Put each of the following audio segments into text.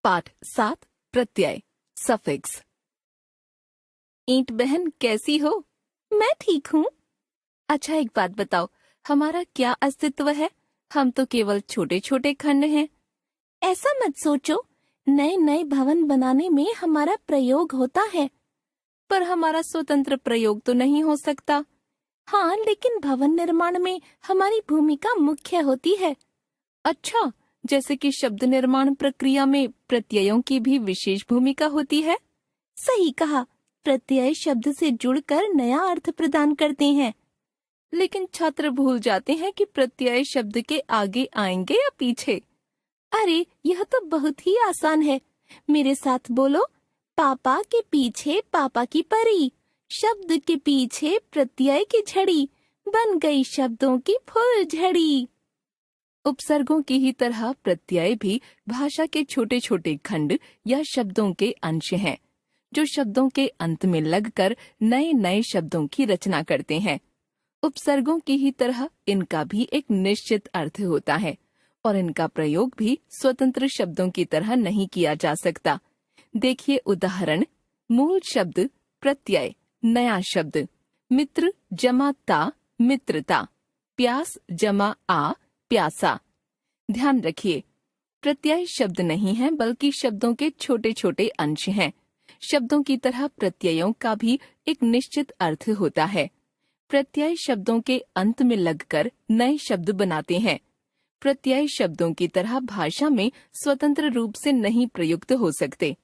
पाठ 7 प्रत्यय सफिक्स। ईंट बहन कैसी हो? मैं ठीक हूँ। अच्छा एक बात बताओ, हमारा क्या अस्तित्व है? हम तो केवल छोटे छोटे खंड हैं। ऐसा मत सोचो, नए नए भवन बनाने में हमारा प्रयोग होता है, पर हमारा स्वतंत्र प्रयोग तो नहीं हो सकता। हाँ, लेकिन भवन निर्माण में हमारी भूमिका मुख्य होती है। अच्छा, जैसे कि शब्द निर्माण प्रक्रिया में प्रत्ययों की भी विशेष भूमिका होती है। सही कहा, प्रत्यय शब्द से जुड़कर नया अर्थ प्रदान करते हैं। लेकिन छात्र भूल जाते हैं कि प्रत्यय शब्द के आगे आएंगे या पीछे। अरे, यह तो बहुत ही आसान है। मेरे साथ बोलो, पापा के पीछे पापा की परी, शब्द के पीछे प्रत्यय की झड़ी, बन गई शब्दों की फुल झड़ी। उपसर्गों की ही तरह प्रत्यय भी भाषा के छोटे छोटे खंड या शब्दों के अंश हैं, जो शब्दों के अंत में लगकर नए नए शब्दों की रचना करते हैं। उपसर्गों की ही तरह इनका भी एक निश्चित अर्थ होता है और इनका प्रयोग भी स्वतंत्र शब्दों की तरह नहीं किया जा सकता। देखिए उदाहरण। मूल शब्द प्रत्यय, नया शब्द मित्र जमा ता मित्रता, प्यास जमा आ प्यासा। ध्यान रखिए, प्रत्यय शब्द नहीं है बल्कि शब्दों के छोटे छोटे अंश हैं। शब्दों की तरह प्रत्ययों का भी एक निश्चित अर्थ होता है। प्रत्यय शब्दों के अंत में लगकर नए शब्द बनाते हैं। प्रत्यय शब्दों की तरह भाषा में स्वतंत्र रूप से नहीं प्रयुक्त हो सकते।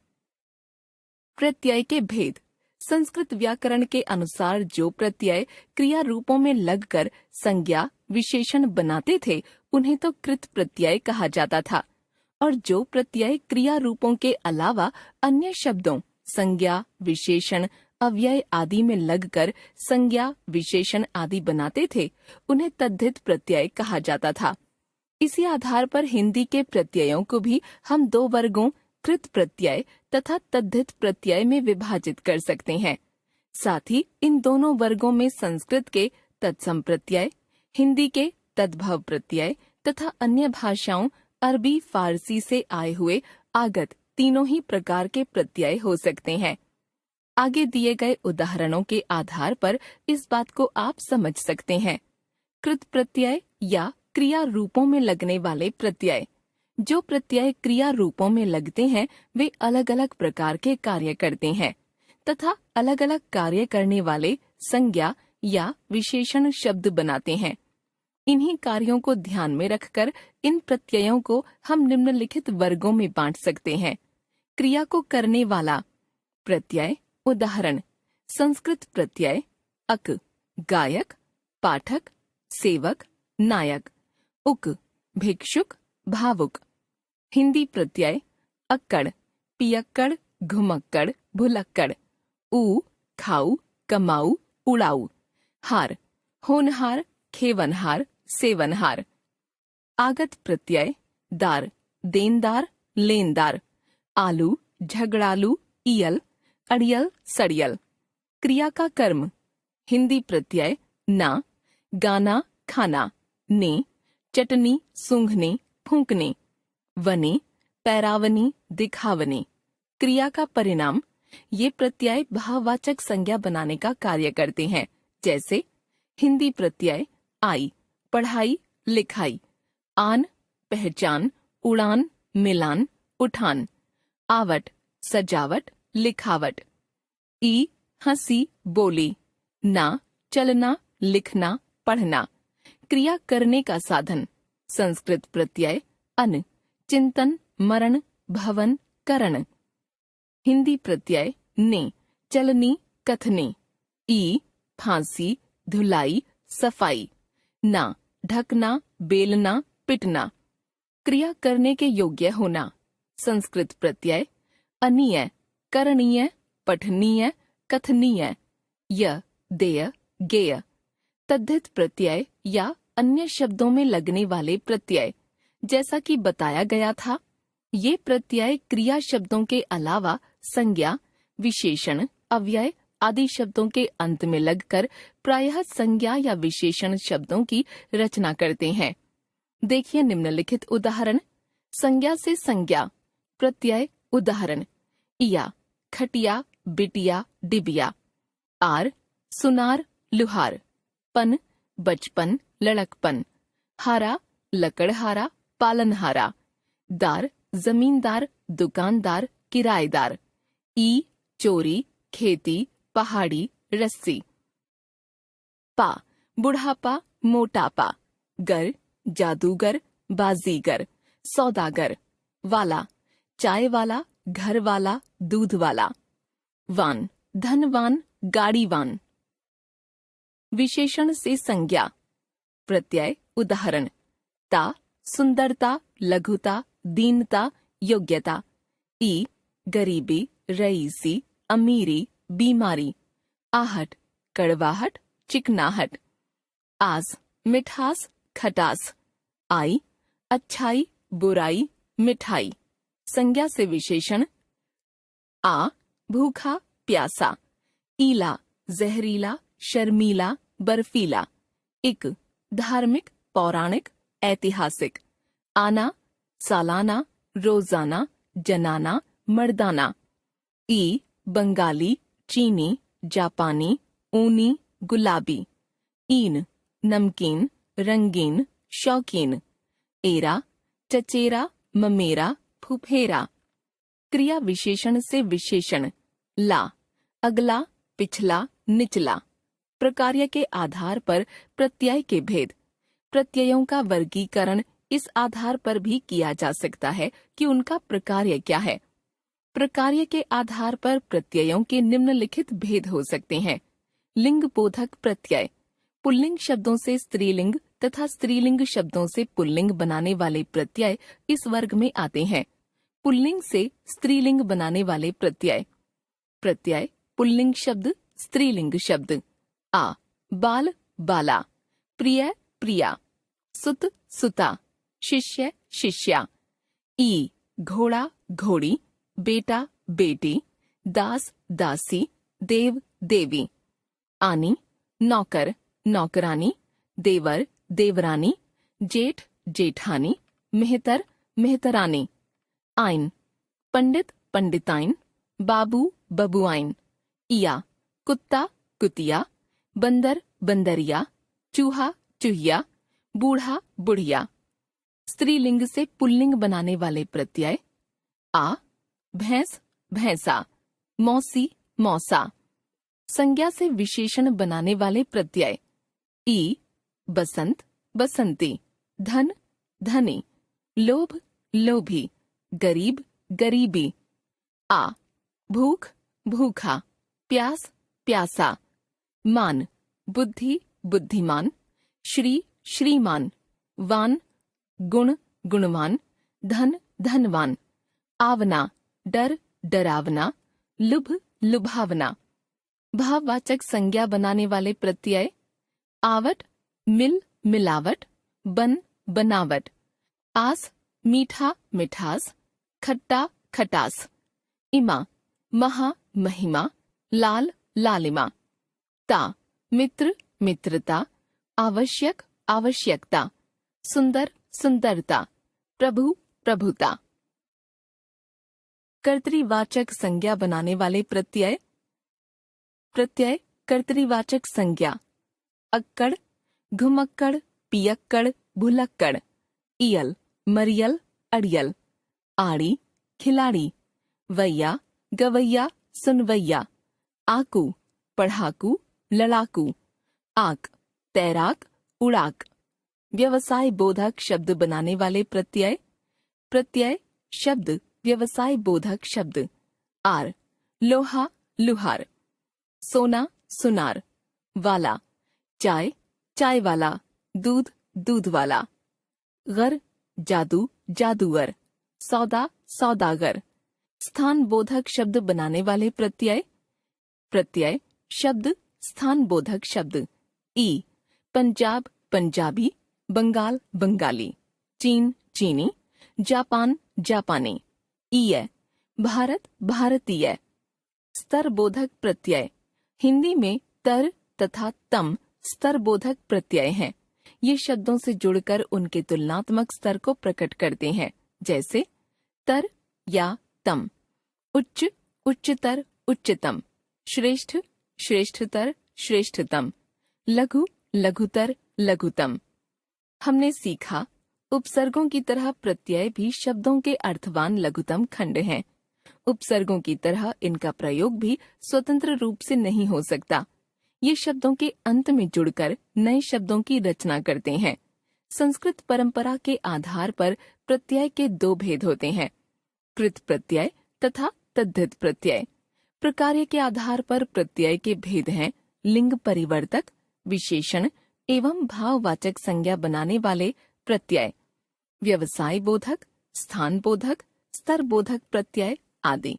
प्रत्यय के भेद। संस्कृत व्याकरण के अनुसार जो प्रत्यय क्रिया रूपों में लगकर संज्ञा विशेषण बनाते थे उन्हें तो कृत प्रत्यय कहा जाता था, और जो प्रत्यय क्रिया रूपों के अलावा अन्य शब्दों संज्ञा विशेषण अव्यय आदि में लगकर संज्ञा विशेषण आदि बनाते थे उन्हें तद्धित प्रत्यय कहा जाता था। इसी आधार पर हिंदी के प्रत्ययों को भी हम दो वर्गों कृत प्रत्यय तथा तद्धित प्रत्यय में विभाजित कर सकते हैं। साथ ही इन दोनों वर्गों में संस्कृत के तत्सम प्रत्यय, हिंदी के तद्भव प्रत्यय तथा अन्य भाषाओं अरबी फारसी से आए हुए आगत तीनों ही प्रकार के प्रत्यय हो सकते हैं। आगे दिए गए उदाहरणों के आधार पर इस बात को आप समझ सकते हैं। कृत प्रत्यय या क्रिया रूपों में लगने वाले प्रत्यय। जो प्रत्यय क्रिया रूपों में लगते हैं वे अलग अलग प्रकार के कार्य करते हैं तथा अलग अलग कार्य करने वाले संज्ञा या विशेषण शब्द बनाते हैं। इन्हीं कार्यों को ध्यान में रखकर इन प्रत्ययों को हम निम्नलिखित वर्गों में बांट सकते हैं। क्रिया को करने वाला प्रत्यय। उदाहरण। संस्कृत प्रत्यय अक गायक, पाठक, सेवक, नायक। उक भिक्षुक, भावुक। हिंदी प्रत्यय अक्कड़, पियक्कड़, घुमक्कड़, भुलक्कड़। ऊ खाऊ, कमाऊ, उड़ाऊ। हार होनहार, खेवनहार, सेवनहार। आगत प्रत्यय दार, देनदार, लेनदार। आलू, झगड़ालू, इयल, अड़ियल, सड़ियल। क्रिया का कर्म। हिंदी प्रत्यय ना, गाना, खाना। ने चटनी, सूंघने, फूंकने। वने पैरावनी, दिखावने। क्रिया का परिणाम। ये प्रत्यय भाववाचक संज्ञा बनाने का कार्य करते हैं, जैसे हिंदी प्रत्यय आई, पढ़ाई, लिखाई। आन पहचान, उड़ान, मिलान, उठान। आवट सजावट, लिखावट। ई हंसी, बोली। ना चलना, लिखना, पढ़ना। क्रिया करने का साधन। संस्कृत प्रत्यय अन, चिंतन, मरण, भवन, करण। हिंदी प्रत्यय ने, चलनी, कथने। ई फांसी, धुलाई, सफाई। ना ढकना, बेलना, पिटना। क्रिया करने के योग्य होना। संस्कृत प्रत्यय अनीय, करणीय, पठनीय, कथनीय। य देय, गेय। तद्धित प्रत्यय या अन्य शब्दों में लगने वाले प्रत्यय। जैसा कि बताया गया था, ये प्रत्यय क्रिया शब्दों के अलावा संज्ञा विशेषण अव्यय आदि शब्दों के अंत में लगकर प्रायः संज्ञा या विशेषण शब्दों की रचना करते हैं। देखिए निम्नलिखित उदाहरण। संज्ञा से संज्ञा। प्रत्यय उदाहरण इया खटिया बिटिया डिबिया। आर सुनार लुहार। पन बचपन लड़कपन। हारा लकड़हारा पालनहारा। दार जमींदार दुकानदार किराएदार। ई चोरी खेती पहाड़ी रस्सी। पा बुढ़ापा मोटापा। गर जादूगर बाजीगर सौदागर। वाला चाय वाला घर वाला दूध वाला। वान धनवान गाड़ीवान। विशेषण से संज्ञा प्रत्यय उदाहरण ता सुंदरता लघुता दीनता योग्यता। ई गरीबी रईसी अमीरी बीमारी। आहट कड़वाहट चिकनाहट। आज मिठास खटास। आई अच्छाई बुराई मिठाई। संज्ञा से विशेषण आ भूखा प्यासा। ईला जहरीला शर्मीला बर्फीला। इक धार्मिक पौराणिक ऐतिहासिक। आना सालाना रोजाना जनाना मर्दाना। ई बंगाली चीनी जापानी ऊनी गुलाबी। ईन नमकीन रंगीन शौकीन। एरा चचेरा ममेरा फुफेरा। क्रिया विशेषण से विशेषण ला अगला पिछला निचला। प्रकार्य के आधार पर प्रत्यय के भेद। प्रत्ययों का वर्गीकरण इस आधार पर भी किया जा सकता है कि उनका प्रकार्य क्या है। प्रकार्य के आधार पर प्रत्ययों के निम्नलिखित भेद हो सकते हैं। लिंग बोधक प्रत्यय पुल्लिंग शब्दों से स्त्रीलिंग तथा स्त्रीलिंग शब्दों से पुल्लिंग बनाने वाले प्रत्यय इस वर्ग में आते हैं। पुल्लिंग से स्त्रीलिंग बनाने वाले प्रत्यय। प्रत्यय पुल्लिंग शब्द स्त्रीलिंग शब्द। आ बाल बाला। प्रिय प्रिया। सुत सुता। शिष्य शिष्या। ई घोड़ा घोड़ी बेटा बेटी दास दासी देव देवी। आनी नौकर नौकरानी देवर देवरानी जेठ जेठानी मेहतर मेहतरानी। आइन पंडित पंडिताइन बाबू बबुआइन। इया कुत्ता कुतिया बंदर बंदरिया चूहा चूहिया बूढ़ा बुढ़िया। स्त्रीलिंग से पुल्लिंग बनाने वाले प्रत्यय आ भैंस भैंसा मौसी मौसा। संज्ञा से विशेषण बनाने वाले प्रत्यय ई बसंत बसंती धन धनी लोभ लोभी गरीब गरीबी। आ भूख भूखा प्यास प्यासा। मान बुद्धि बुद्धिमान श्री श्रीमान। वान गुण गुणवान धन धनवान। आवना डर डरावना लुभ लुभावना। भाववाचक संज्ञा बनाने वाले प्रत्यय आवट मिल मिलावट बन बनावट। आस मीठा मिठास खट्टा खटास। इमा महा महिमा लाल लालिमा। ता मित्र मित्रता आवश्यक आवश्यकता सुंदर सुंदरता प्रभु प्रभुता। कर्तृवाचक संज्ञा बनाने वाले प्रत्यय। प्रत्यय कर्तृवाचक संज्ञा अक्कड़ घुमक्कड़ पियक्कड़ भुलक्कड़। इयल मरियल अड़ियल। आड़ी खिलाड़ी। वैया गवैया सुनवैया। आकू पढ़ाकू लड़ाकू। आक तैराक उड़ाक। व्यवसाय बोधक शब्द बनाने वाले प्रत्यय। प्रत्यय शब्द व्यवसाय बोधक शब्द। आर लोहा लुहार। सोना सुनार। वाला चाय चाय वाला दूध दूध वाला। गर जादू जादूगर सौदा सौदागर। स्थान बोधक शब्द बनाने वाले प्रत्यय। प्रत्यय शब्द स्थान बोधक शब्द। ई पंजाब पंजाबी बंगाल बंगाली चीन चीनी जापान जापानी। ईय भारत भारतीय। स्तर बोधक प्रत्यय हिंदी में तर तथा तम स्तर बोधक प्रत्यय हैं। ये शब्दों से जुड़कर उनके तुलनात्मक स्तर को प्रकट करते हैं, जैसे तर या तम, उच्च, उच्चतर, उच्चतम, श्रेष्ठ, श्रेष्ठतर, श्रेष्ठतम, लघु, लघुतर, लघुतम। हमने सीखा उपसर्गों की तरह प्रत्यय भी शब्दों के अर्थवान लघुतम खंड हैं। उपसर्गों की तरह इनका प्रयोग भी स्वतंत्र रूप से नहीं हो सकता। ये शब्दों के अंत में जुड़कर नए शब्दों की रचना करते हैं। संस्कृत परंपरा के आधार पर प्रत्यय के दो भेद होते हैं, कृत प्रत्यय तथा तद्धित प्रत्यय। प्रकार्य के आधार पर प्रत्यय के भेद हैं लिंग परिवर्तक, विशेषण एवं भाववाचक संज्ञा बनाने वाले प्रत्यय, व्यवसाय बोधक, स्थान बोधक, स्तर बोधक प्रत्यय आदि।